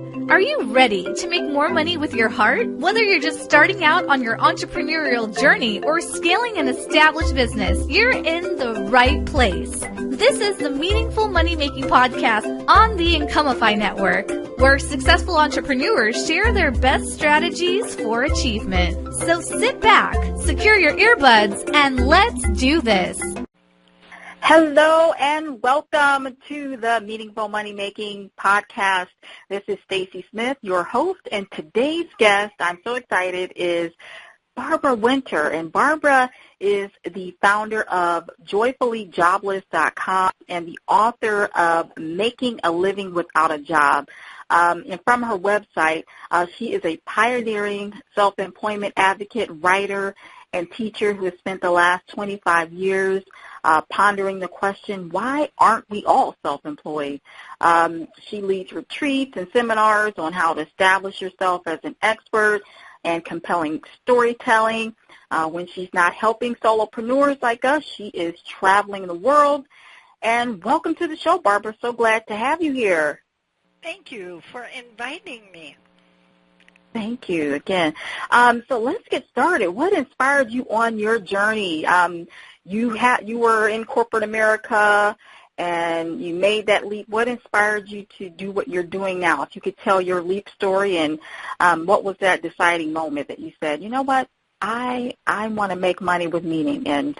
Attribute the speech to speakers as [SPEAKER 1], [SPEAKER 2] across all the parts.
[SPEAKER 1] Are you ready to make more money with your heart? Whether you're just starting out on your entrepreneurial journey or scaling an established business, you're in the right place. This is the Meaningful Money Making Podcast on the Incomeify Network, where successful entrepreneurs share their best strategies for achievement. So sit back, secure your earbuds, and let's do this.
[SPEAKER 2] Hello and welcome to the Meaningful Money Making Podcast. This is Stacy Smith, your host, and today's guest, I'm so excited, is Barbara Winter. And Barbara is the founder of joyfullyjobless.com and the author of Making a Living Without a Job. And from her website, she is a pioneering self-employment advocate, writer, and teacher who has spent the last 25 years pondering the question, why aren't we all self-employed? She leads retreats and seminars on how to establish yourself as an expert and compelling storytelling. When she's not helping solopreneurs like us, she is traveling the world. And welcome to the show, Barbara. So glad to have you here.
[SPEAKER 3] Thank you for inviting me.
[SPEAKER 2] Thank you again. So let's get started. What inspired you on your journey? You were in corporate America and you made that leap. What inspired you to do what you're doing now? If you could tell your leap story, and what was that deciding moment that you said, you know what, I want to make money with meaning and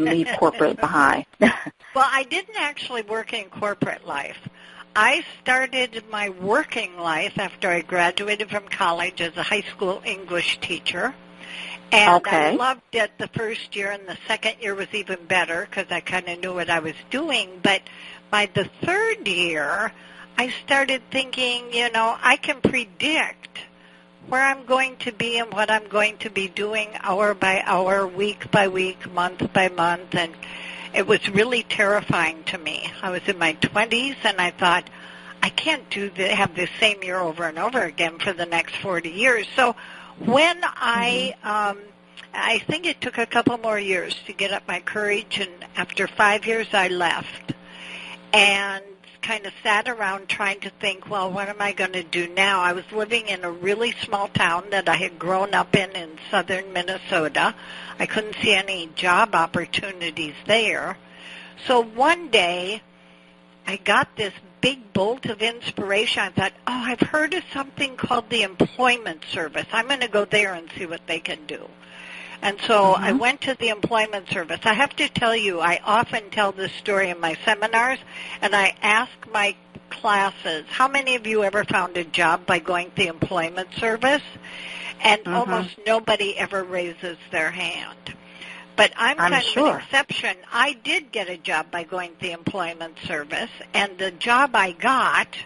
[SPEAKER 2] leave corporate behind?
[SPEAKER 3] Well, I didn't actually work in corporate life. I started my working life after I graduated from college as a high school English teacher. And I loved it the first year, and the second year was even better because I kind of knew what I was doing. But by the third year, I started thinking, I can predict where I'm going to be and what I'm going to be doing hour by hour, week by week, month by month, and it was really terrifying to me. I was in my 20s, and I thought, I can't have the same year over and over again for the next 40 years. So when I think it took a couple more years to get up my courage, and after 5 years I left and kind of sat around trying to think, well, what am I going to do now? I was living in a really small town that I had grown up in southern Minnesota. I couldn't see any job opportunities there. So one day I got this big bolt of inspiration. I thought, I've heard of something called the Employment Service. I'm going to go there and see what they can do. And so I went to the Employment Service. I have to tell you, I often tell this story in my seminars, and I ask my classes, how many of you ever found a job by going to the Employment Service? And almost nobody ever raises their hand. But I'm kind of an exception. I did get a job by going to the Employment Service, and the job I got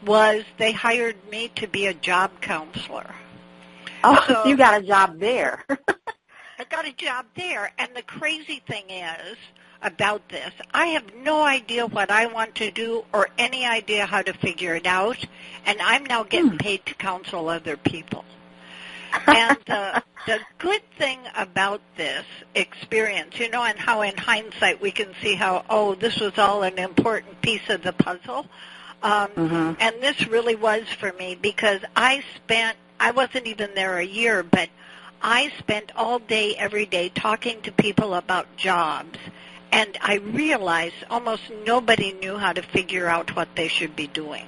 [SPEAKER 3] was they hired me to be a job counselor.
[SPEAKER 2] Oh, so you got a job there.
[SPEAKER 3] I got a job there, and the crazy thing is about this, I have no idea what I want to do or any idea how to figure it out, and I'm now getting paid to counsel other people. And the good thing about this experience, and how in hindsight we can see how, this was all an important piece of the puzzle. And this really was for me because I wasn't even there a year, but I spent all day, every day talking to people about jobs. And I realized almost nobody knew how to figure out what they should be doing.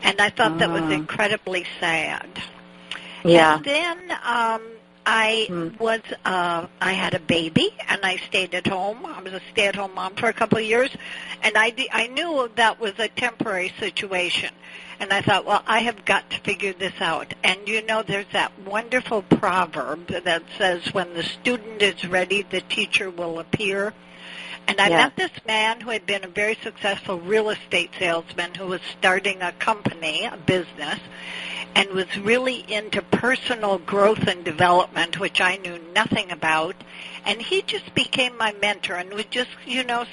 [SPEAKER 3] And I thought that was incredibly sad.
[SPEAKER 2] Yeah.
[SPEAKER 3] And then I had a baby, and I stayed at home. I was a stay-at-home mom for a couple of years, and I knew that was a temporary situation. And I thought, well, I have got to figure this out. And, there's that wonderful proverb that says, when the student is ready, the teacher will appear. And I met this man who had been a very successful real estate salesman who was starting a company, a business, and was really into personal growth and development, which I knew nothing about. And he just became my mentor and would just,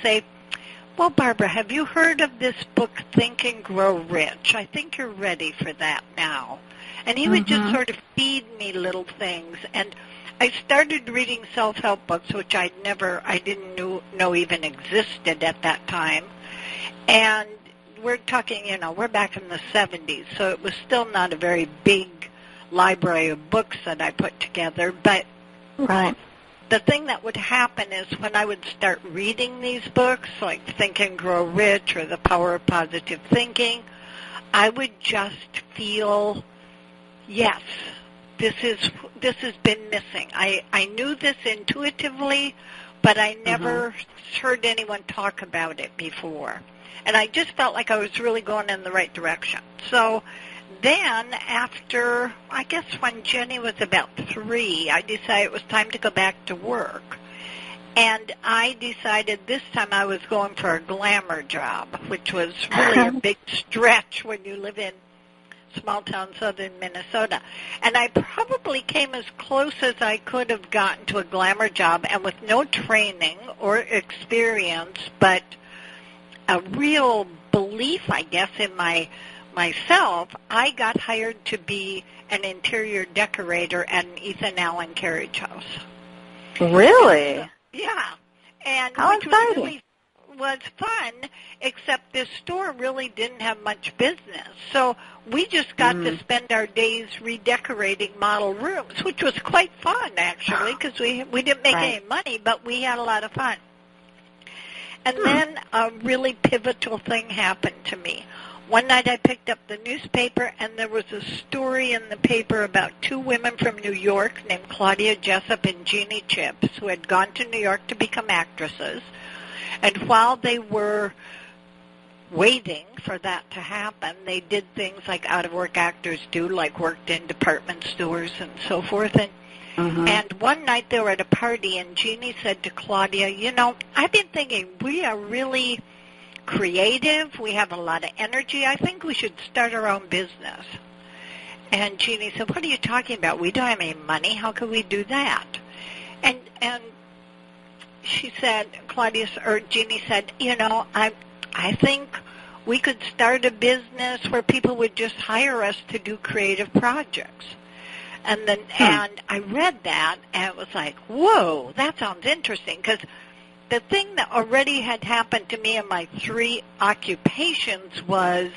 [SPEAKER 3] say, well, Barbara, have you heard of this book, Think and Grow Rich? I think you're ready for that now. And he would just sort of feed me little things. And I started reading self-help books, which I didn't know even existed at that time. And we're talking, we're back in the 70s, so it was still not a very big library of books that I put together. But
[SPEAKER 2] right.
[SPEAKER 3] The thing that would happen is when I would start reading these books, like Think and Grow Rich or The Power of Positive Thinking, I would just feel, yes, this has been missing. I knew this intuitively, but I never heard anyone talk about it before. And I just felt like I was really going in the right direction. So then after, I guess when Jenny was about 3, I decided it was time to go back to work. And I decided this time I was going for a glamour job, which was really a big stretch when you live in small-town southern Minnesota. And I probably came as close as I could have gotten to a glamour job, and with no training or experience, but a real belief, I guess, in myself, I got hired to be an interior decorator at an Ethan Allen carriage house.
[SPEAKER 2] Really?
[SPEAKER 3] Yeah. And
[SPEAKER 2] how
[SPEAKER 3] which
[SPEAKER 2] exciting.
[SPEAKER 3] was fun, except this store really didn't have much business. So we just got to spend our days redecorating model rooms, which was quite fun, actually, because we didn't make any money, but we had a lot of fun. And then a really pivotal thing happened to me. One night I picked up the newspaper, and there was a story in the paper about 2 women from New York named Claudia Jessup and Jeannie Chips who had gone to New York to become actresses. And while they were waiting for that to happen, they did things like out-of-work actors do, like worked in department stores and so forth. And one night they were at a party, and Jeannie said to Claudia, I've been thinking we are really creative. We have a lot of energy. I think we should start our own business. And Jeannie said, what are you talking about? We don't have any money. How could we do that? And she said, Jeannie said, I think we could start a business where people would just hire us to do creative projects. And then, and I read that, and it was like, whoa, that sounds interesting, because the thing that already had happened to me in my 3 occupations was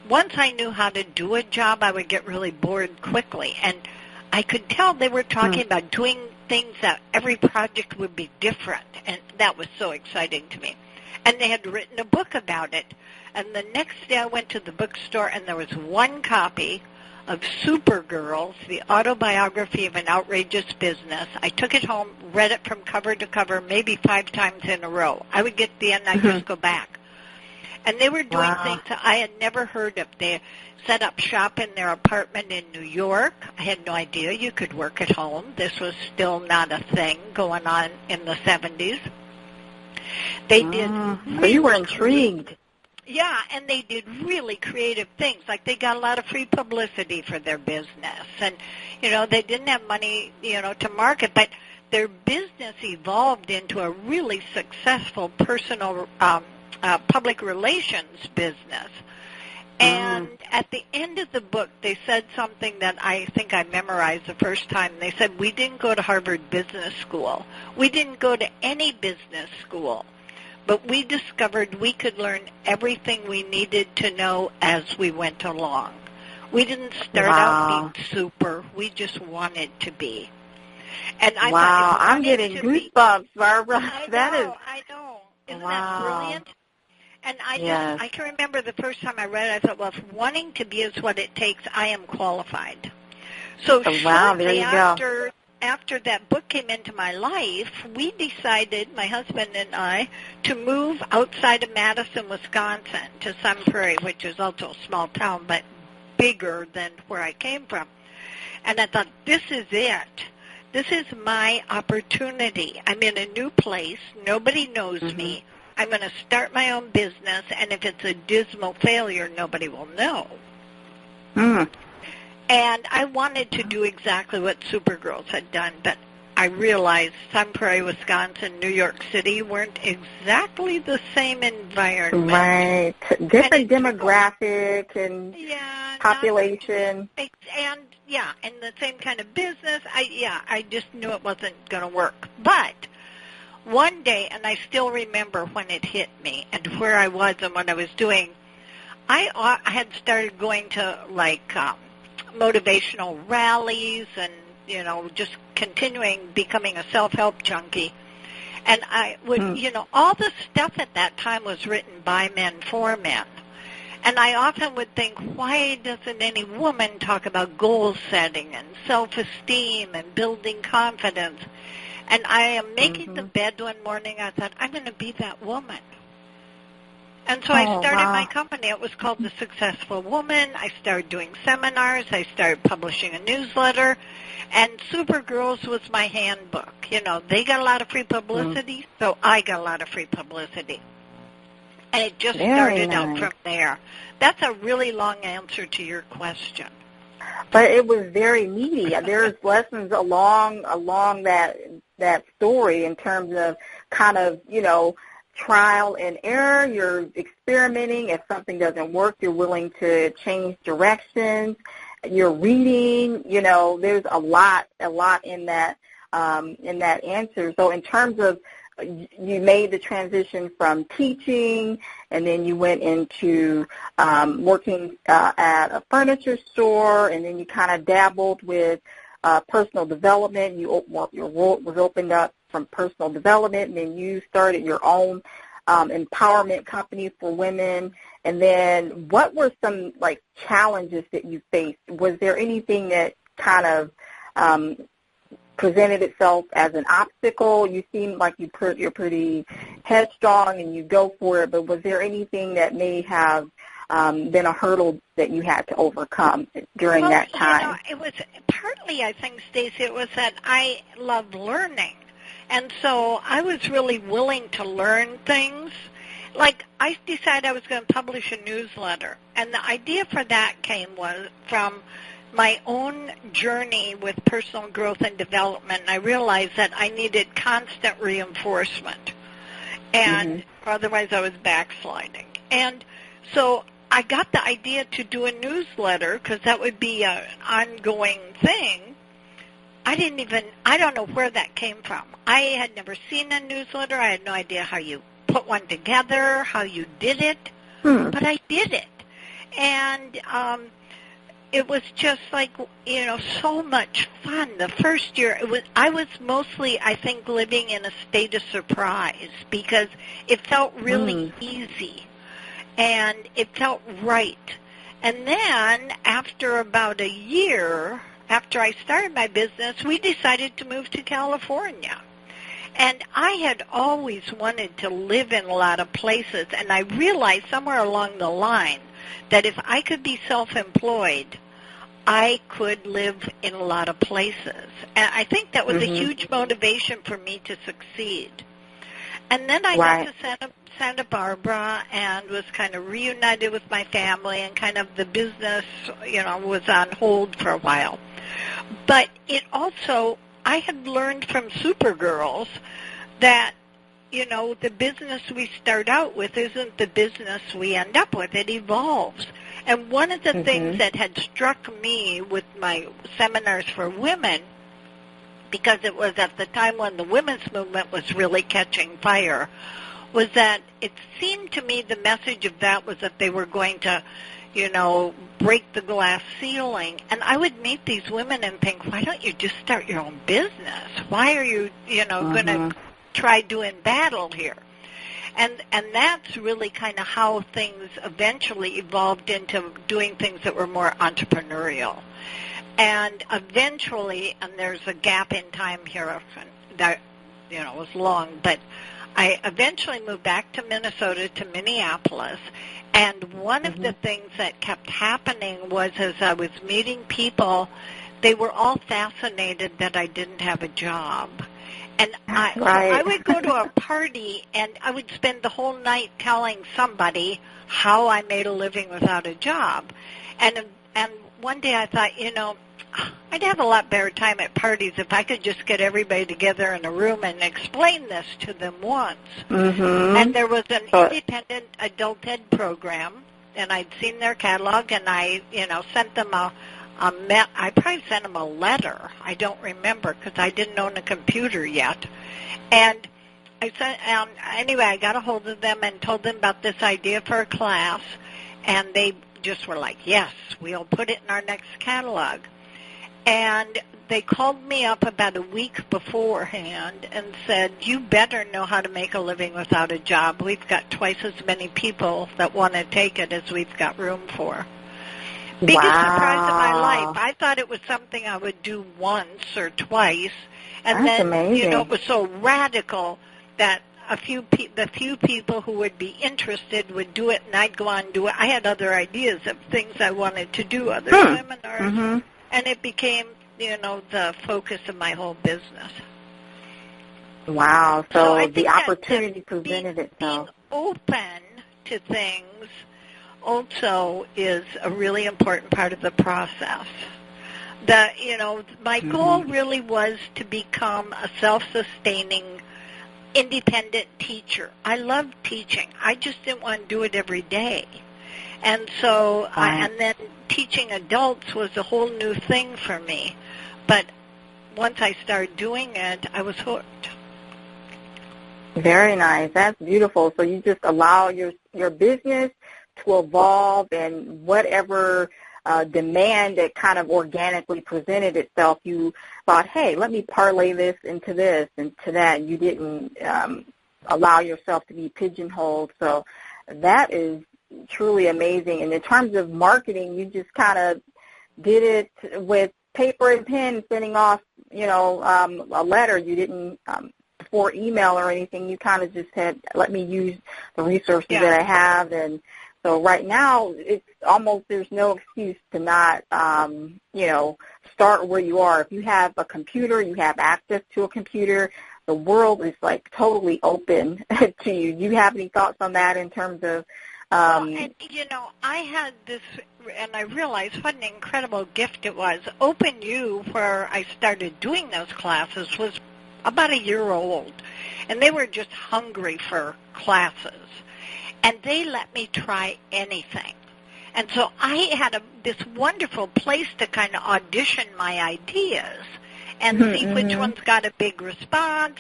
[SPEAKER 3] once I knew how to do a job, I would get really bored quickly. And I could tell they were talking about doing things that every project would be different, and that was so exciting to me. And they had written a book about it. And the next day I went to the bookstore, and there was 1 copy of Supergirls, the autobiography of an outrageous business. I took it home, read it from cover to cover, maybe 5 times in a row. I would get to the end, and I'd just go back. And they were doing things that I had never heard of. They set up shop in their apartment in New York. I had no idea you could work at home. This was still not a thing going on in the 70s. They did.
[SPEAKER 2] So you were intrigued.
[SPEAKER 3] Yeah, and they did really creative things. Like they got a lot of free publicity for their business. And, they didn't have money, to market, but their business evolved into a really successful personal public relations business. And at the end of the book, they said something that I think I memorized the first time. They said, we didn't go to Harvard Business School. We didn't go to any business school. But we discovered we could learn everything we needed to know as we went along. We didn't start out being super. We just wanted to be. And I thought,
[SPEAKER 2] I'm getting goosebumps, Barbara.
[SPEAKER 3] I know. Isn't that brilliant? And I can remember the first time I read it, I thought, well, if wanting to be is what it takes, I am qualified. So shortly after that book came into my life, we decided, my husband and I, to move outside of Madison, Wisconsin, to Sun Prairie, which is also a small town, but bigger than where I came from. And I thought, this is it. This is my opportunity. I'm in a new place. Nobody knows me. I'm going to start my own business, and if it's a dismal failure, nobody will know. And I wanted to do exactly what Supergirls had done, but I realized Sun Prairie, Wisconsin, New York City weren't exactly the same environment.
[SPEAKER 2] Right. Different demographic and population.
[SPEAKER 3] And the same kind of business. I just knew it wasn't going to work. But one day, and I still remember when it hit me and where I was and what I was doing, I had started going to, like, motivational rallies and, just continuing becoming a self-help junkie. And I would, all the stuff at that time was written by men for men. And I often would think, why doesn't any woman talk about goal setting and self-esteem and building confidence? And I am making the bed one morning. I thought, I'm going to be that woman. And so I started my company. It was called The Successful Woman. I started doing seminars. I started publishing a newsletter. And Supergirls was my handbook. They got a lot of free publicity, so I got a lot of free publicity. And it just started out from there. That's a really long answer to your question.
[SPEAKER 2] But it was very meaty. There's lessons along that story in terms of kind of, trial and error. You're experimenting. If something doesn't work, you're willing to change directions. You're reading. There's a lot in that answer. So in terms of, you made the transition from teaching, and then you went into working at a furniture store, and then you kind of dabbled with personal development. Your world was opened up from personal development, and then you started your own empowerment company for women. And then what were some, challenges that you faced? Was there anything that kind of presented itself as an obstacle? You seem like you're pretty headstrong and you go for it, but was there anything that may have been a hurdle that you had to overcome during that time?
[SPEAKER 3] It was partly, I think, Stacey, it was that I loved learning. And so I was really willing to learn things. Like, I decided I was going to publish a newsletter. And the idea for that came from my own journey with personal growth and development. And I realized that I needed constant reinforcement. And otherwise I was backsliding. And so I got the idea to do a newsletter because that would be an ongoing thing. I don't know where that came from. I had never seen a newsletter. I had no idea how you put one together, how you did it, but I did it. And it was just so much fun. The first year, I was mostly, I think, living in a state of surprise because it felt really easy and it felt right. And then after about a year, after I started my business, we decided to move to California. And I had always wanted to live in a lot of places, and I realized somewhere along the line that if I could be self-employed, I could live in a lot of places. And I think that was a huge motivation for me to succeed. And then I got to Santa Barbara and was kind of reunited with my family, and kind of the business, was on hold for a while. But it also, I had learned from Supergirls that, the business we start out with isn't the business we end up with. It evolves. And one of the things that had struck me with my seminars for women, because it was at the time when the women's movement was really catching fire, was that it seemed to me the message of that was that they were going to, break the glass ceiling. And I would meet these women and think, why don't you just start your own business? Why are you, going to try doing battle here? And that's really kind of how things eventually evolved into doing things that were more entrepreneurial. And eventually, and there's a gap in time here that, was long, but I eventually moved back to Minnesota, to Minneapolis, and one of the things that kept happening was as I was meeting people, they were all fascinated that I didn't have a job. And so I would go to a party, and I would spend the whole night telling somebody how I made a living without a job. And one day I thought, I'd have a lot better time at parties if I could just get everybody together in a room and explain this to them once. And there was an independent adult ed program, and I'd seen their catalog, and I, sent them I probably sent them a letter. I don't remember because I didn't own a computer yet. And I sent, anyway, I got a hold of them and told them about this idea for a class. And they just were like, yes, we'll put it in our next catalog. And they called me up about a week beforehand and said, you better know how to make a living without a job. We've got twice as many people that want to take it as we've got room for. Biggest surprise of my life. I thought it was something I would do once or twice. And
[SPEAKER 2] That's
[SPEAKER 3] then,
[SPEAKER 2] amazing.
[SPEAKER 3] it was so radical that the few people who would be interested would do it, and I'd go on and do it. I had other ideas of things I wanted to do, other seminars, and it became, the focus of my whole business.
[SPEAKER 2] Wow. So
[SPEAKER 3] I
[SPEAKER 2] the
[SPEAKER 3] think
[SPEAKER 2] opportunity presented itself.
[SPEAKER 3] Being open to things also is a really important part of the process. My goal really was to become a self-sustaining, independent teacher. I loved teaching. I just didn't want to do it every day. And so, and then teaching adults was a whole new thing for me. But once I started doing it, I was hooked.
[SPEAKER 2] Very nice. That's beautiful. So you just allow your business to evolve, and whatever demand that kind of organically presented itself, you thought, hey, let me parlay this into that. You didn't allow yourself to be pigeonholed. So that is truly amazing. And in terms of marketing, you just kind of did it with paper and pen, sending off, a letter. You didn't for email or anything. You kind of just said, let me use the resources that I have. And so right now, it's almost, there's no excuse to not, start where you are. If you have a computer, you have access to a computer, the world is like totally open to you. Do you have any thoughts on that in terms of
[SPEAKER 3] I had this, and I realized what an incredible gift it was. OpenU, where I started doing those classes, was about a year old, and they were just hungry for classes, and they let me try anything. And so I had this wonderful place to kind of audition my ideas and see which ones got a big response.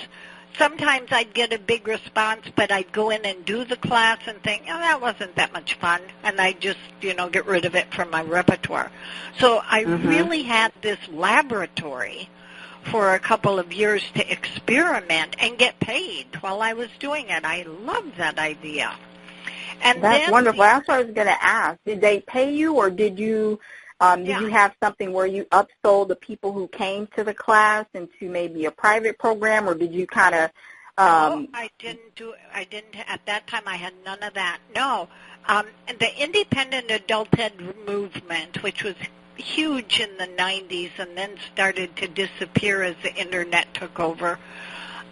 [SPEAKER 3] Sometimes I'd get a big response, but I'd go in and do the class and think, that wasn't that much fun, and I'd just, get rid of it from my repertoire. So I really had this laboratory for a couple of years to experiment and get paid while I was doing it. I loved that idea. And
[SPEAKER 2] that's wonderful. That's what I was going to ask. Did they pay you, or did you you have something where you upsold the people who came to the class into maybe a private program, or did you kind of?
[SPEAKER 3] No, I didn't at that time. I had none of that. No, the independent adult ed movement, which was huge in the 90s and then started to disappear as the internet took over.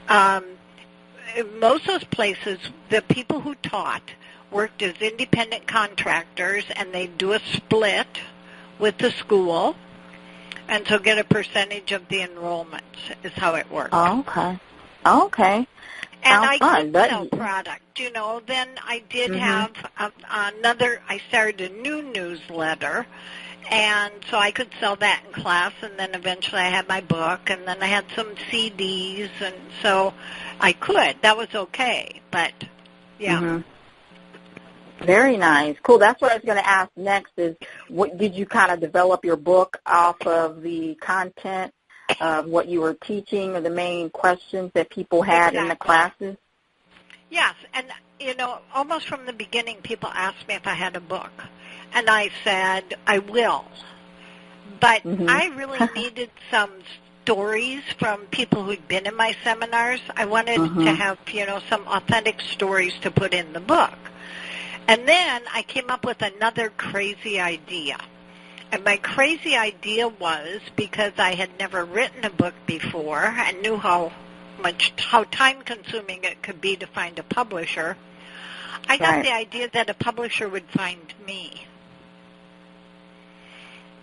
[SPEAKER 3] Most of those places, the people who taught worked as independent contractors, and they'd do a split with the school, and so get a percentage of the enrollments is how it worked.
[SPEAKER 2] Oh, okay.
[SPEAKER 3] And I
[SPEAKER 2] fun,
[SPEAKER 3] could sell product, Then I did have I started a new newsletter, and so I could sell that in class, and then eventually I had my book, and then I had some CDs, and so I could. That was okay, but,
[SPEAKER 2] Very nice. Cool. That's what I was going to ask next is, what did you kind of develop your book off of the content of what you were teaching, or the main questions that people had in the classes?
[SPEAKER 3] Yes, and, almost from the beginning, people asked me if I had a book, and I said, I will. But I really needed some stories from people who'd been in my seminars. I wanted to have, some authentic stories to put in the book. And then I came up with another crazy idea. And my crazy idea was, because I had never written a book before and knew how time-consuming it could be to find a publisher, I got the idea that a publisher would find me.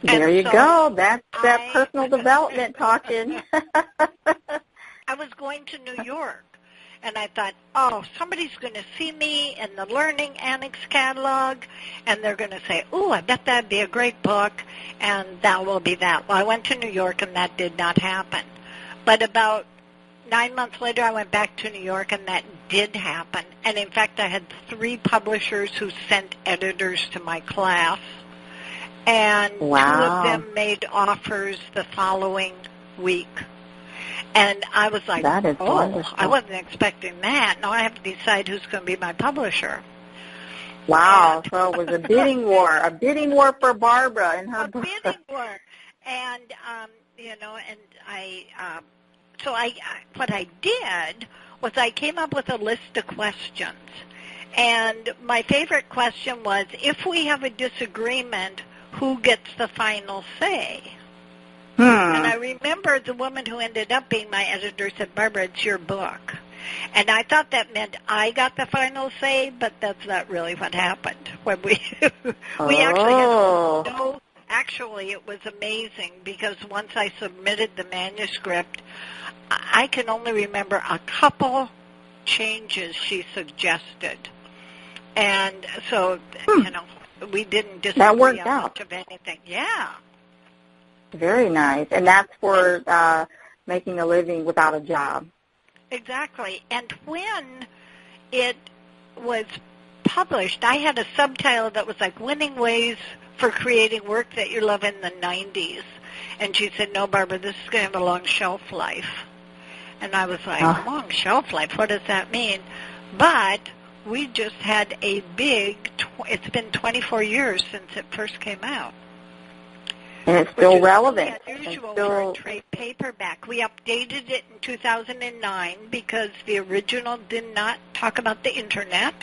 [SPEAKER 2] There you go. That's that personal development talking.
[SPEAKER 3] I was going to New York. And I thought, somebody's going to see me in the Learning Annex catalog, and they're going to say, I bet that'd be a great book, and that will be that. Well, I went to New York, and that did not happen. But about 9 months later, I went back to New York, and that did happen. And in fact, I had 3 publishers who sent editors to my class. And
[SPEAKER 2] Wow.
[SPEAKER 3] 2 of them made offers the following week. And I was like,
[SPEAKER 2] that is wonderful.
[SPEAKER 3] I wasn't expecting that. Now I have to decide who's going to be my publisher.
[SPEAKER 2] Wow, so it was a bidding war for Barbara and her book.
[SPEAKER 3] A bidding war. And, what I did was I came up with a list of questions. And my favorite question was, if we have a disagreement, who gets the final say? And I remember the woman who ended up being my editor said, Barbara, it's your book. And I thought that meant I got the final say, but that's not really what happened. When we actually it was amazing because once I submitted the manuscript, I can only remember a couple changes she suggested. And so, we didn't disagree
[SPEAKER 2] that worked
[SPEAKER 3] on
[SPEAKER 2] out.
[SPEAKER 3] much of anything. Yeah.
[SPEAKER 2] Very nice. And that's for making a living without a job.
[SPEAKER 3] Exactly. And when it was published, I had a subtitle that was like Winning Ways for Creating Work That You Love in the 90s. And she said, no, Barbara, this is going to have a long shelf life. And I was like, long shelf life? What does that mean? But we just had a big, it's been 24 years since it first came out.
[SPEAKER 2] And it's still relevant.
[SPEAKER 3] Really unusual for a trade paperback. We updated it in 2009 because the original did not talk about the Internet.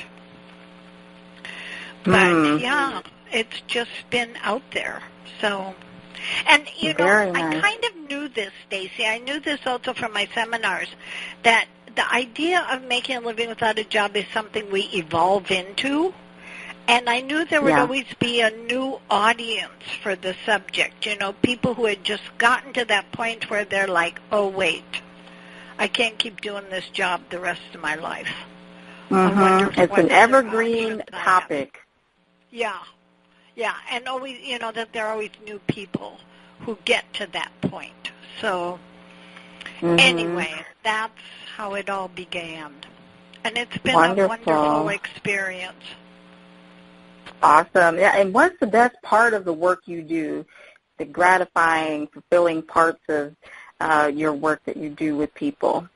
[SPEAKER 3] But, yeah, it's just been out there. So, and,
[SPEAKER 2] Very
[SPEAKER 3] I
[SPEAKER 2] nice.
[SPEAKER 3] kind of knew this, Stacy. I knew this also from my seminars, that the idea of making a living without a job is something we evolve into. And I knew there would always be a new audience for the subject, people who had just gotten to that point where they're like, oh, wait, I can't keep doing this job the rest of my life.
[SPEAKER 2] It's an evergreen topic.
[SPEAKER 3] Yeah, and always, that there are always new people who get to that point. So anyway, that's how it all began. And it's been a wonderful experience.
[SPEAKER 2] Awesome. Yeah, and what's the best part of the work you do, the gratifying, fulfilling parts of your work that you do with people?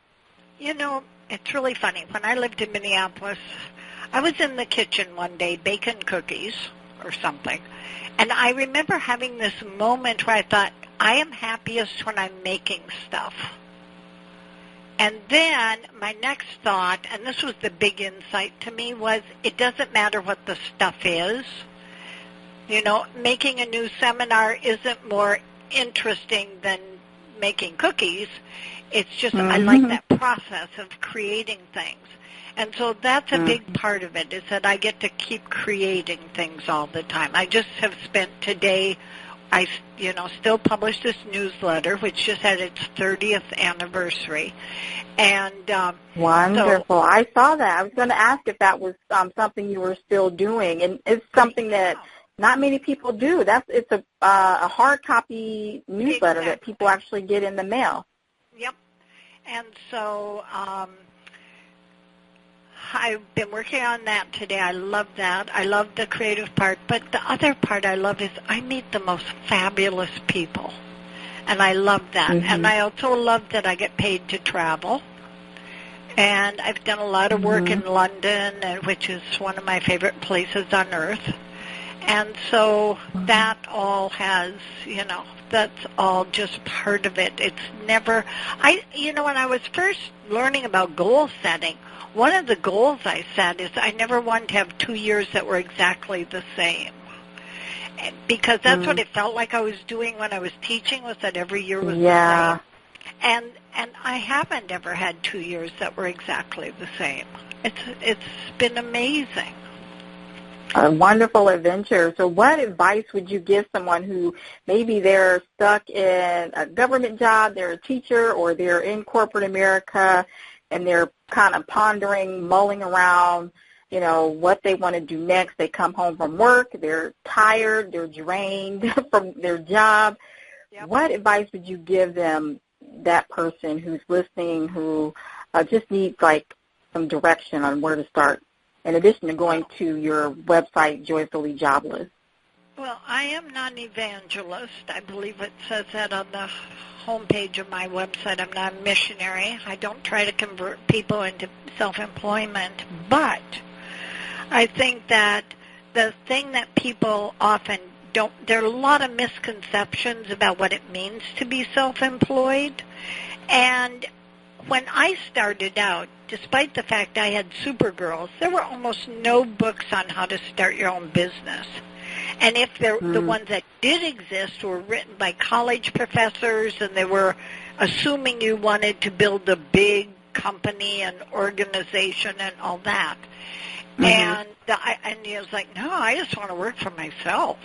[SPEAKER 3] It's really funny. When I lived in Minneapolis, I was in the kitchen one day baking cookies or something, and I remember having this moment where I thought, I am happiest when I'm making stuff. And then my next thought, and this was the big insight to me, was it doesn't matter what the stuff is. Making a new seminar isn't more interesting than making cookies. It's just I like that process of creating things. And so that's a big part of it, is that I get to keep creating things all the time. I just have spent today, I still publish this newsletter, which just had its 30th anniversary. And
[SPEAKER 2] wonderful. So, I saw that. I was going to ask if that was something you were still doing, and it's something that not many people do. It's a hard copy newsletter that people actually get in the mail.
[SPEAKER 3] Yep. And so I've been working on that today. I love that. I love the creative part. But the other part I love is I meet the most fabulous people. And I love that. And I also love that I get paid to travel. And I've done a lot of work in London, which is one of my favorite places on earth. And so that all has, that's all just part of it. It's never, when I was first learning about goal setting, one of the goals I set is I never wanted to have 2 years that were exactly the same. Because that's what it felt like I was doing when I was teaching, was that every year was the same. And I haven't ever had 2 years that were exactly the same. It's been amazing.
[SPEAKER 2] A wonderful adventure. So what advice would you give someone who maybe they're stuck in a government job, they're a teacher, or they're in corporate America, and they're kind of pondering, mulling around, what they want to do next? They come home from work, they're tired, they're drained from their job. Yep. What advice would you give them, that person who's listening, who just needs, some direction on where to start, in addition to going to your website, Joyfully Jobless?
[SPEAKER 3] Well, I am not an evangelist. I believe it says that on the homepage of my website. I'm not a missionary. I don't try to convert people into self-employment. But I think that the thing that people often don't, there are a lot of misconceptions about what it means to be self-employed. And when I started out, despite the fact I had Supergirls, there were almost no books on how to start your own business. And if the ones that did exist were written by college professors, and they were assuming you wanted to build a big company and organization and all that. And I was like, no, I just want to work for myself.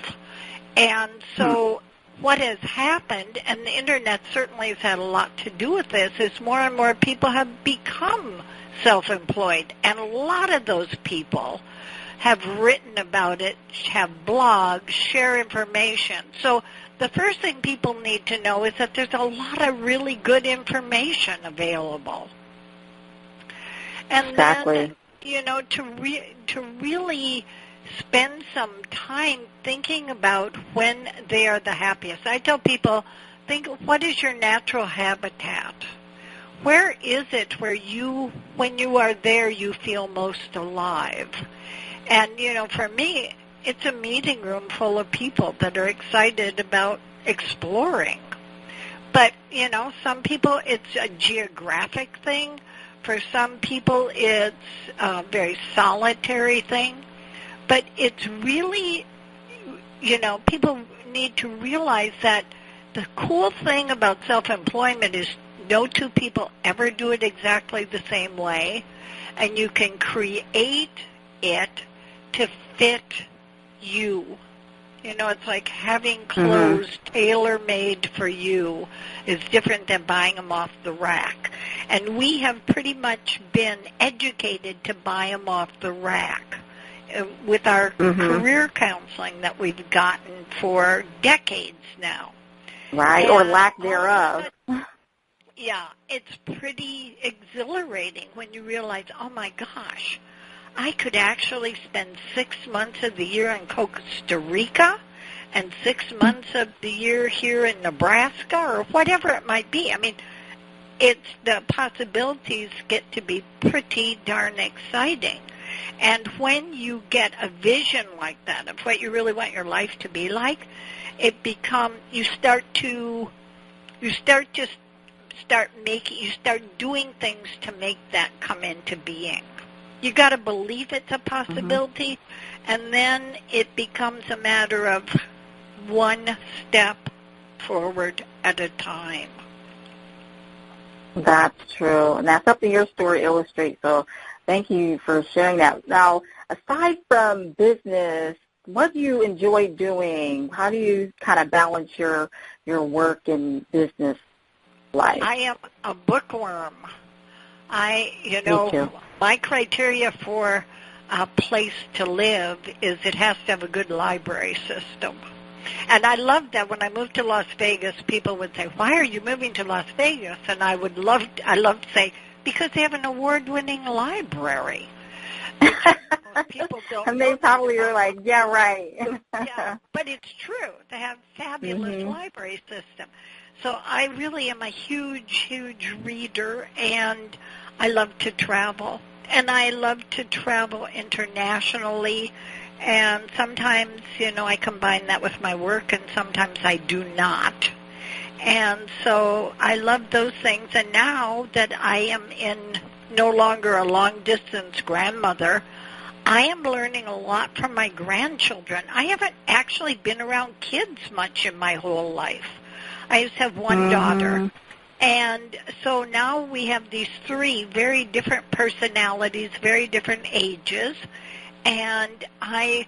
[SPEAKER 3] And so what has happened, and the Internet certainly has had a lot to do with this, is more and more people have become self-employed. And a lot of those people have written about it, have blogs, share information. So the first thing people need to know is that there's a lot of really good information available. And then, to really spend some time thinking about when they are the happiest. I tell people, think, what is your natural habitat? Where is it where when you are there, you feel most alive? And, for me, it's a meeting room full of people that are excited about exploring. But, some people, it's a geographic thing. For some people, it's a very solitary thing. But it's really, people need to realize that the cool thing about self-employment is no two people ever do it exactly the same way. And you can create it to fit you. It's like having clothes tailor-made for you is different than buying them off the rack. And we have pretty much been educated to buy them off the rack with our career counseling that we've gotten for decades now.
[SPEAKER 2] Right, or lack thereof.
[SPEAKER 3] Yeah, it's pretty exhilarating when you realize, oh my gosh, I could actually spend 6 months of the year in Costa Rica and 6 months of the year here in Nebraska or whatever it might be. I mean, the possibilities get to be pretty darn exciting. And when you get a vision like that of what you really want your life to be like, you start doing things to make that come into being. You got to believe it's a possibility, and then it becomes a matter of one step forward at a time.
[SPEAKER 2] That's true, and that's something your story illustrates, so thank you for sharing that. Now, aside from business, what do you enjoy doing? How do you kind of balance your work and business life?
[SPEAKER 3] I am a bookworm.
[SPEAKER 2] Me too.
[SPEAKER 3] My criteria for a place to live is it has to have a good library system. And I loved that when I moved to Las Vegas, people would say, why are you moving to Las Vegas? And I love to say, because they have an award-winning library. People don't
[SPEAKER 2] and they probably were like, yeah, right.
[SPEAKER 3] Yeah, but it's true. They have fabulous library system. So I really am a huge, huge reader, and I love to travel. And I love to travel internationally. And sometimes, I combine that with my work, and sometimes I do not. And so I love those things. And now that I am no longer a long-distance grandmother, I am learning a lot from my grandchildren. I haven't actually been around kids much in my whole life. I just have one daughter. And so now we have these 3 very different personalities, very different ages, and I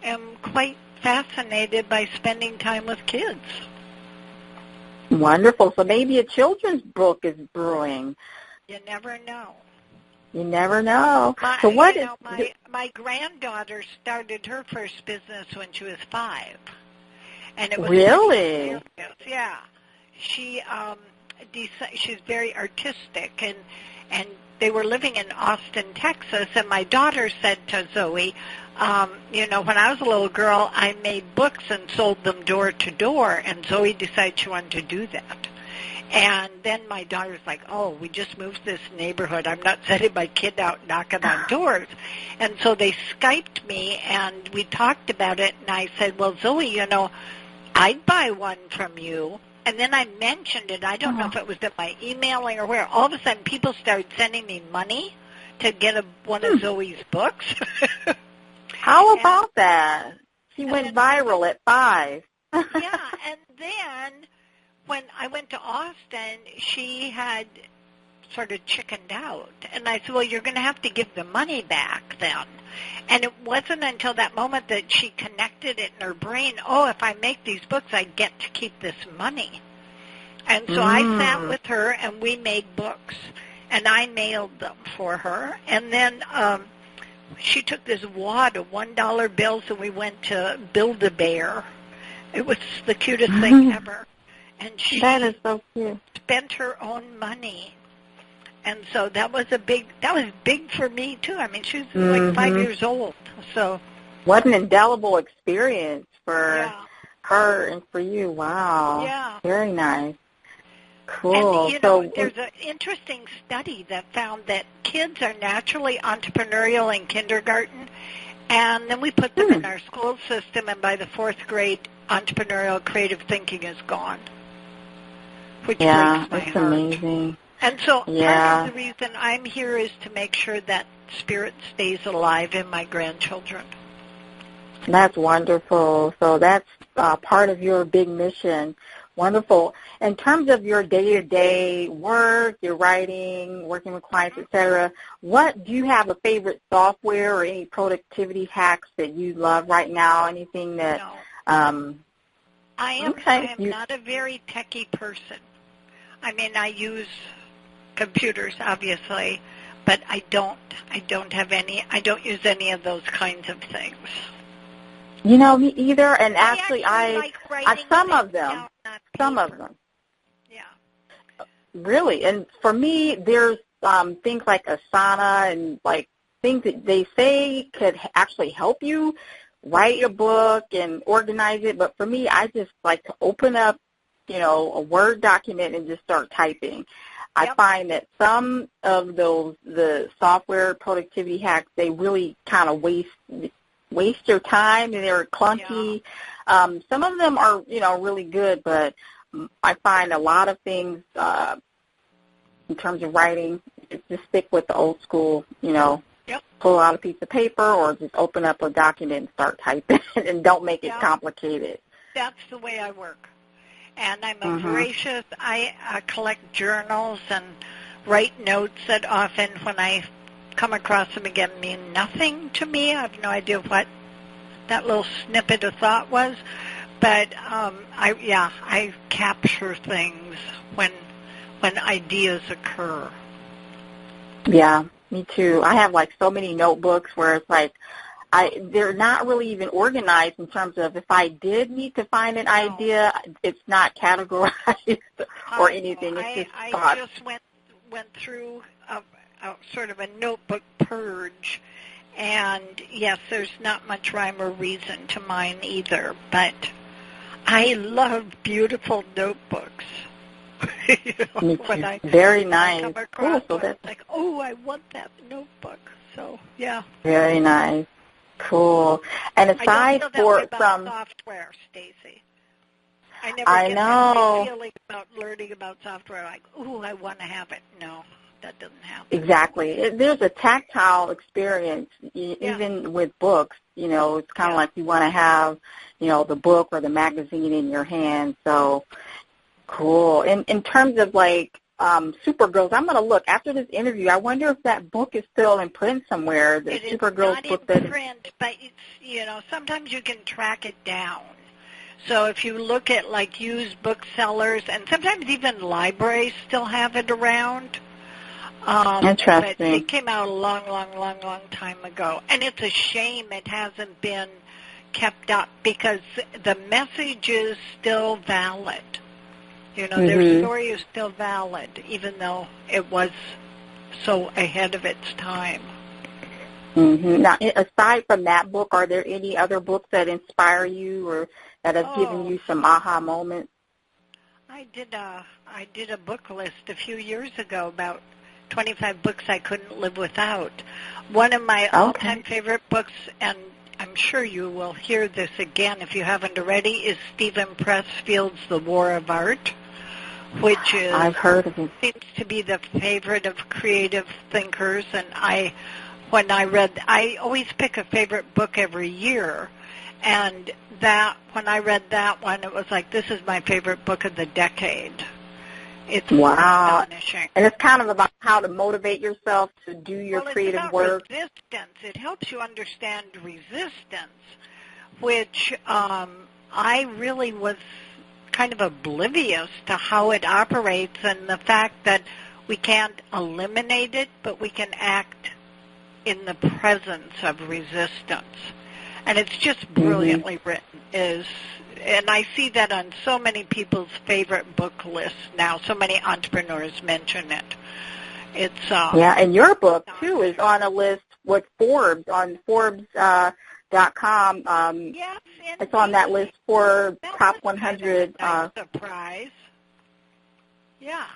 [SPEAKER 3] am quite fascinated by spending time with kids.
[SPEAKER 2] Wonderful. So maybe a children's book is brewing.
[SPEAKER 3] You never know.
[SPEAKER 2] You never know.
[SPEAKER 3] My granddaughter started her first business when she was 5. And it was
[SPEAKER 2] really?
[SPEAKER 3] Yeah. She's very artistic, and they were living in Austin, Texas, and my daughter said to Zoe, when I was a little girl, I made books and sold them door to door, and Zoe decided she wanted to do that. And then my daughter's like, oh, we just moved to this neighborhood. I'm not sending my kid out knocking on doors. And so they Skyped me, and we talked about it, and I said, well, Zoe, I'd buy one from you. And then I mentioned it. I don't know if it was in my emailing or where. All of a sudden, people started sending me money to get one of Zoe's books.
[SPEAKER 2] How about that? She went viral at 5.
[SPEAKER 3] Yeah, and then when I went to Austin, she had sort of chickened out. And I said, well, you're going to have to give the money back then. And it wasn't until that moment that she connected it in her brain, oh, if I make these books, I get to keep this money. And so I sat with her, and we made books, and I mailed them for her. And then she took this wad of $1 bills, and we went to Build-A-Bear. It was the cutest thing ever. And she
[SPEAKER 2] that is so cute.
[SPEAKER 3] Spent her own money. And so that was big for me, too. I mean, she was like 5 years old. So
[SPEAKER 2] what an indelible experience for her and for you. Wow.
[SPEAKER 3] Yeah.
[SPEAKER 2] Very nice. Cool.
[SPEAKER 3] And, there's an interesting study that found that kids are naturally entrepreneurial in kindergarten, and then we put them in our school system, and by the 4th grade, entrepreneurial creative thinking is gone, which breaks my
[SPEAKER 2] that's
[SPEAKER 3] heart.
[SPEAKER 2] amazing.
[SPEAKER 3] And so part of the reason I'm here is to make sure that spirit stays alive in my grandchildren.
[SPEAKER 2] That's wonderful. So that's part of your big mission. Wonderful. In terms of your day-to-day work, your writing, working with clients, etc., do you have a favorite software or any productivity hacks that you love right now? Anything that?
[SPEAKER 3] No. I am not a very techie person. I mean, I use computers, obviously, but I don't use any of those kinds of things.
[SPEAKER 2] Me either. And actually,
[SPEAKER 3] like
[SPEAKER 2] some of them.
[SPEAKER 3] Yeah.
[SPEAKER 2] Really, and for me, there's things like Asana and like things that they say could actually help you write your book and organize it. But for me, I just like to open up, a Word document and just start typing. I find that some of the software productivity hacks, they really kind of waste your time, and they're clunky. Yeah. Some of them are, really good, but I find a lot of things in terms of writing, just stick with the old school, pull out a piece of paper or just open up a document and start typing and don't make it complicated.
[SPEAKER 3] That's the way I work. And I'm a voracious. I collect journals and write notes that often, when I come across them again, mean nothing to me. I have no idea what that little snippet of thought was. But I capture things when ideas occur. Yeah, me too. I have like so many notebooks where it's like they're not really even organized in terms of if I did need to find an idea, it's not categorized or anything. It's just thought. I just went through a sort of a notebook purge, and yes, there's not much rhyme or reason to mine either, but I love beautiful notebooks.
[SPEAKER 2] Me too. Very nice.
[SPEAKER 3] Cool. So that's like, oh, I want that notebook. So yeah.
[SPEAKER 2] Very nice. Cool. And aside from
[SPEAKER 3] software, Stacy, I never get that feeling about learning about software. Like, ooh, I want to have it. No, that doesn't happen.
[SPEAKER 2] Exactly. There's a tactile experience, even with books. It's kind of like you want to have, the book or the magazine in your hand. So cool. In terms of like Supergirls, I'm going to look after this interview. I wonder if that book is still in print somewhere. The Supergirls book.
[SPEAKER 3] It is not in print, but it's, sometimes you can track it down. So if you look at like used booksellers, and sometimes even libraries still have it around.
[SPEAKER 2] Interesting.
[SPEAKER 3] But it came out a long, long, long, long time ago, and it's a shame it hasn't been kept up because the message is still valid. Their story is still valid, even though it was so ahead of its time.
[SPEAKER 2] Mm-hmm. Now, aside from that book, are there any other books that inspire you or that have given you some aha moments?
[SPEAKER 3] I did a book list a few years ago about 25 books I couldn't live without. One of my all-time favorite books, and I'm sure you will hear this again if you haven't already, is Stephen Pressfield's The War of Art, which is,
[SPEAKER 2] I've heard of it.
[SPEAKER 3] Seems to be the favorite of creative thinkers. And I always pick a favorite book every year, and when I read that one, it was like, this is my favorite book of the decade. It's astonishing.
[SPEAKER 2] And it's kind of about how to motivate yourself to do your creative work.
[SPEAKER 3] Resistance. It helps you understand resistance, which I really was kind of oblivious to how it operates, and the fact that we can't eliminate it, but we can act in the presence of resistance. And it's just brilliantly written. And I see that on so many people's favorite book lists now. So many entrepreneurs mention it. It's
[SPEAKER 2] and your book too is on a list with Forbes on Forbes.com.
[SPEAKER 3] Yes,
[SPEAKER 2] it's on that list for top 100.
[SPEAKER 3] Surprise. Yeah.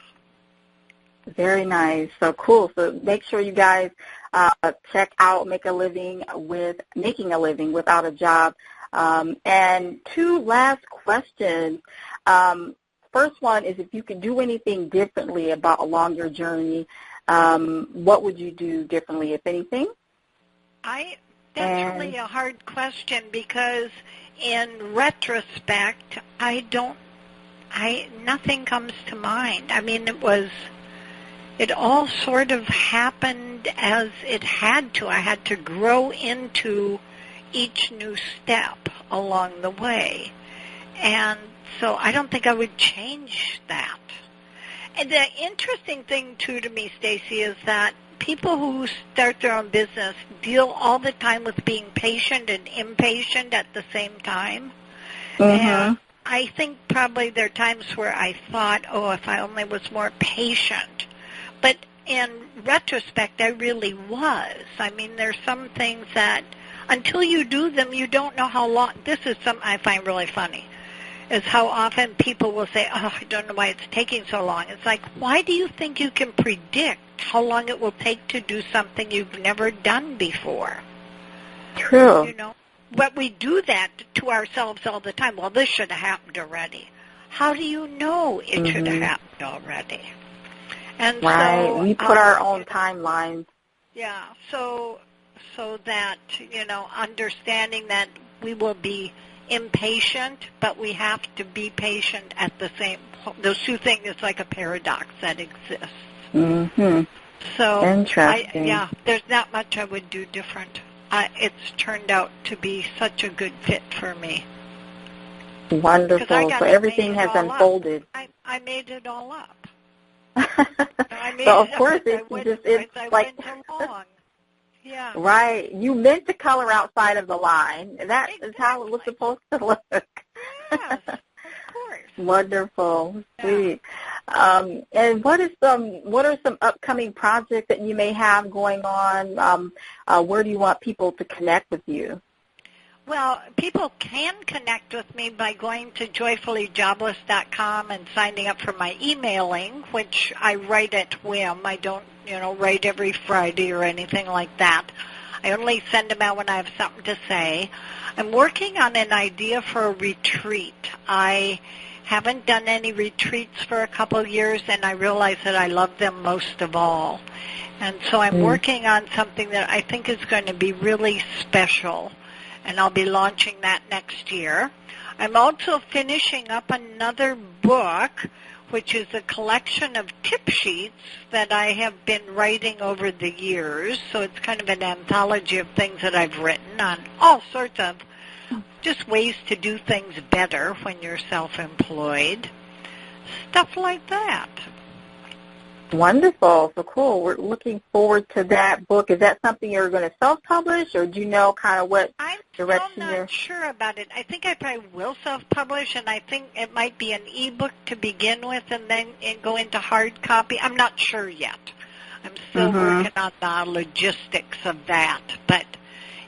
[SPEAKER 2] Very nice. So cool. So make sure you guys check out Making a Living Without a Job. And two last questions. First one is, if you could do anything differently along your journey, what would you do differently, if anything?
[SPEAKER 3] That's really a hard question, because in retrospect, nothing comes to mind. I mean, it all sort of happened as it had to. I had to grow into each new step along the way. And so I don't think I would change that. And the interesting thing, too, to me, Stacy, is that people who start their own business deal all the time with being patient and impatient at the same time. And I think probably there are times where I thought, if I only was more patient. But in retrospect, I really was. I mean, there's some things that until you do them, you don't know how long. This is something I find really funny, is how often people will say, I don't know why it's taking so long. It's like, why do you think you can predict how long it will take to do something you've never done before?
[SPEAKER 2] True.
[SPEAKER 3] But we do that to ourselves all the time. Well, this should have happened already. How do you know it should have happened already? And
[SPEAKER 2] so we put our own timelines.
[SPEAKER 3] Yeah, so that, understanding that we will be impatient, but we have to be patient at the same. Those two things, it's like a paradox that exists. So
[SPEAKER 2] interesting.
[SPEAKER 3] There's not much I would do different. It's turned out to be such a good fit for me.
[SPEAKER 2] Wonderful. So everything has unfolded.
[SPEAKER 3] I made it all up.
[SPEAKER 2] So of course it's like
[SPEAKER 3] along. Yeah.
[SPEAKER 2] Right. You meant to color outside of the line. That is how it was supposed to look.
[SPEAKER 3] Yes, of course.
[SPEAKER 2] Wonderful. Sweet. And what are some upcoming projects that you may have going on? Where do you want people to connect with you?
[SPEAKER 3] Well, people can connect with me by going to joyfullyjobless.com and signing up for my emailing, which I write at whim. I don't, write every Friday or anything like that. I only send them out when I have something to say. I'm working on an idea for a retreat. I haven't done any retreats for a couple of years, and I realize that I love them most of all. And so I'm working on something that I think is going to be really special, and I'll be launching that next year. I'm also finishing up another book, which is a collection of tip sheets that I have been writing over the years. So it's kind of an anthology of things that I've written on all sorts of just ways to do things better when you're self-employed, stuff like that.
[SPEAKER 2] Wonderful. So cool. We're looking forward to that book. Is that something you're going to self-publish, or do you know kind of what direction you're...
[SPEAKER 3] I'm not sure about it. I think I probably will self-publish, and I think it might be an e-book to begin with and then go into hard copy. I'm not sure yet. I'm still working on the logistics of that. But,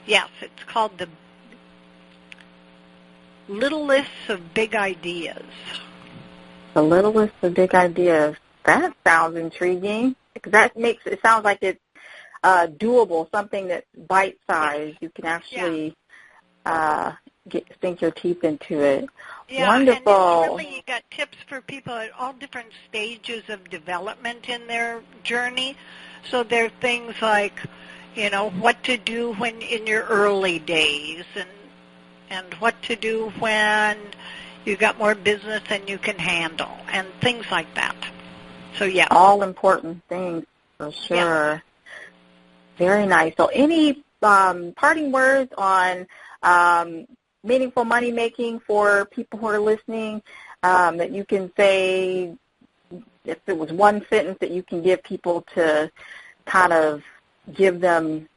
[SPEAKER 3] yes, it's called the Little Lists of Big Ideas.
[SPEAKER 2] The Little List of Big Ideas. That sounds intriguing. That makes it sounds like it's doable, something that's bite-sized. You can actually sink your teeth into it.
[SPEAKER 3] Yeah,
[SPEAKER 2] Wonderful.
[SPEAKER 3] And it's really, you got tips for people at all different stages of development in their journey. So there are things like, you know, what to do when in your early days, and what to do when you got more business than you can handle, and things like that. So, yeah.
[SPEAKER 2] All important things, for sure.
[SPEAKER 3] Yeah.
[SPEAKER 2] Very nice. So any parting words on meaningful money making for people who are listening that you can say, if it was one sentence that you can give people to kind of give them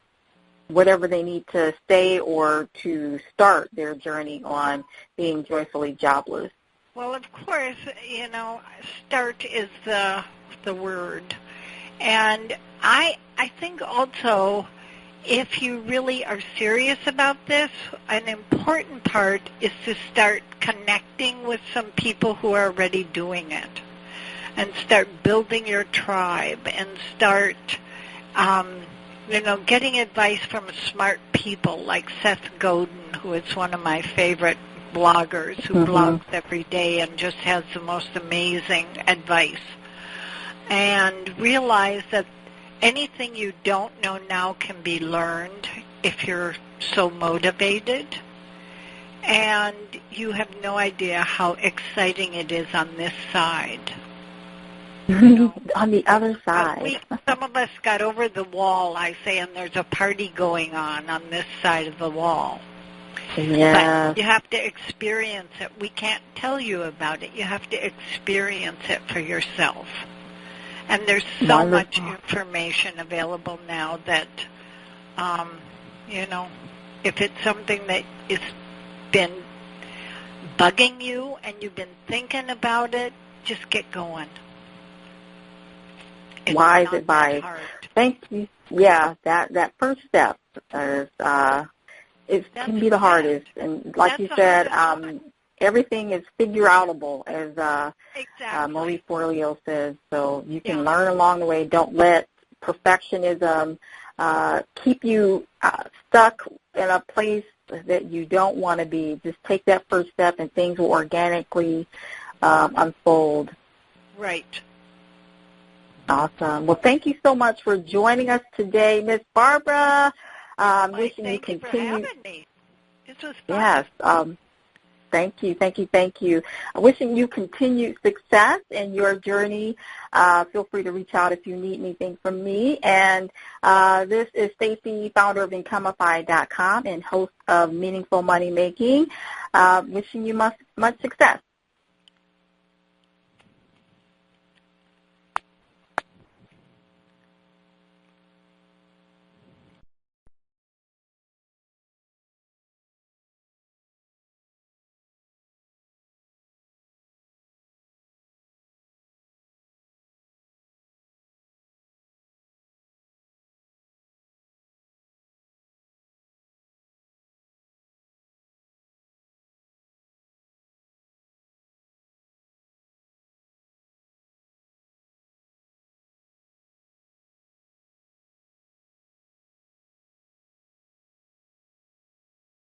[SPEAKER 2] whatever they need to say or to start their journey on being joyfully jobless?
[SPEAKER 3] Well, of course, you know, start is the word. And I think also, if you really are serious about this, an important part is to start connecting with some people who are already doing it, and start building your tribe, and start, you know, getting advice from smart people like Seth Godin, who is one of my favorite bloggers, who blogs every day and just has the most amazing advice. And realize that anything you don't know now can be learned if you're so motivated. And you have no idea how exciting it is on this side. You know,
[SPEAKER 2] on the other side.
[SPEAKER 3] Some of us got over the wall, I say, and there's a party going on this side of the wall.
[SPEAKER 2] Yeah.
[SPEAKER 3] But you have to experience it. We can't tell you about it. You have to experience it for yourself. And there's so much information available now that, you know, if it's something that has been bugging you and you've been thinking about it, just get going. It's
[SPEAKER 2] wise
[SPEAKER 3] not
[SPEAKER 2] advice.
[SPEAKER 3] that hard.
[SPEAKER 2] Thank you. Yeah, that first step is can be the hardest. And like you said, everything is figure-outable, as Marie Forleo says. So you can learn along the way. Don't let perfectionism keep you stuck in a place that you don't want to be. Just take that first step, and things will organically unfold.
[SPEAKER 3] Right.
[SPEAKER 2] Awesome. Well, thank you so much for joining us today, Miss Barbara. Wishing you continue.
[SPEAKER 3] Thank you for having me. This was fun.
[SPEAKER 2] Yes. Thank you. Wishing you continued success in your journey. Feel free to reach out if you need anything from me. And this is Stacy, founder of incomeify.com and host of Meaningful Money Making. Wishing you much success.